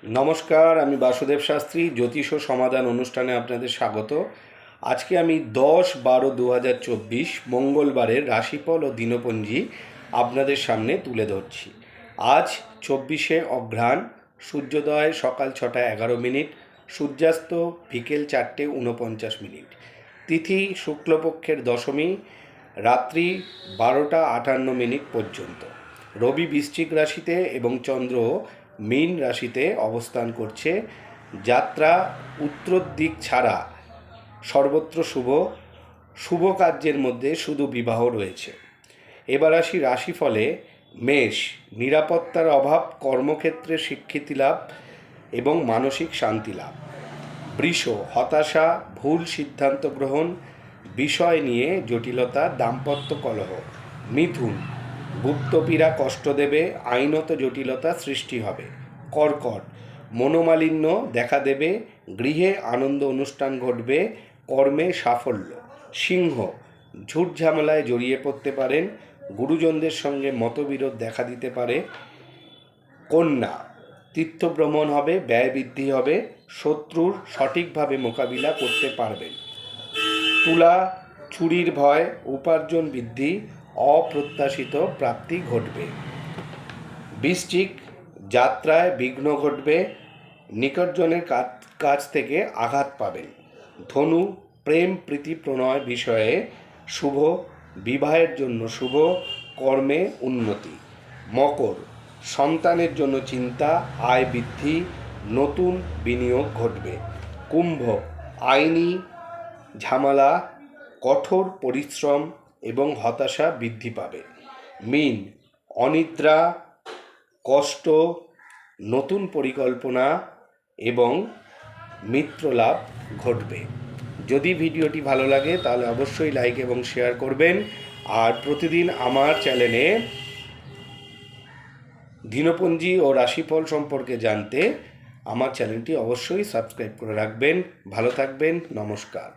নমস্কার, আমি বাসুদেব শাস্ত্রী। জ্যোতিষ ও সমাধান অনুষ্ঠানে আপনাদের স্বাগত। আজকে আমি 10-12-2024 মঙ্গলবারের রাশিফল ও দিনপঞ্জি আপনাদের সামনে তুলে ধরছি। আজ 24শে অঘ্রাণ, সূর্যোদয় সকাল 6:11, সূর্যাস্ত বিকেল 4:49। তিথি শুক্লপক্ষের দশমী, রাত্রি 12:58 পর্যন্ত। রবি বৃশ্চিক রাশিতে এবং চন্দ্র মীন রাশিতে অবস্থান করছে। যাত্রা উত্তর দিক ছাড়া সর্বত্র শুভ কার্যের মধ্যে শুধু বিবাহ রয়েছে। এবার আসি রাশিফলে। মেষ, নিরাপত্তার অভাব, কর্মক্ষেত্রে স্বীকৃতি লাভ এবং মানসিক শান্তি লাভ। বৃষ, হতাশা, ভুল সিদ্ধান্ত গ্রহণ, বিষয় নিয়ে জটিলতা, দাম্পত্য কলহ। মিথুন, গুপ্তপীড়া কষ্ট দেবে, আইনত জটিলতা সৃষ্টি হবে। কর্কট, মনোমালিন্য দেখা দেবে, গৃহে আনন্দ অনুষ্ঠান ঘটবে, কর্মে সাফল্য। সিংহ, ঝুট ঝামেলায় জড়িয়ে পড়তে পারেন, গুরুজনদের সঙ্গে মতবিরোধ দেখা দিতে পারে। কন্যা, তীর্থভ্রমণ হবে, ব্যয় বৃদ্ধি হবে, শত্রুর সঠিকভাবে মোকাবিলা করতে পারবেন। তুলা, চুরির ভয়, উপার্জন বৃদ্ধি, অপ্রত্যাশিত প্রাপ্তি ঘটবে। বৃশ্চিক, যাত্রায় বিঘ্ন ঘটবে, নিকটজনের কাছ থেকে আঘাত পাবেন। ধনু, প্রেম প্রীতি প্রণয় বিষয়ে শুভ, বিবাহের জন্য শুভ, কর্মে উন্নতি। মকর, সন্তানের জন্য চিন্তা, আয় বৃদ্ধি, নতুন বিনিয়োগ ঘটবে। কুম্ভ, আইনি ঝামেলা, কঠোর পরিশ্রম এবং হতাশা বৃদ্ধি পাবে। মীন, অনিদ্রা, কষ্ট, নতুন পরিকল্পনা এবং মিত্রলাভ ঘটবে। যদি ভিডিওটি ভালো লাগে তাহলে অবশ্যই লাইক এবং শেয়ার করবেন। আর প্রতিদিন আমার চ্যানেলে দিনপঞ্জি ও রাশিফল সম্পর্কে জানতে আমার চ্যানেলটি অবশ্যই সাবস্ক্রাইব করে রাখবেন। ভালো থাকবেন। নমস্কার।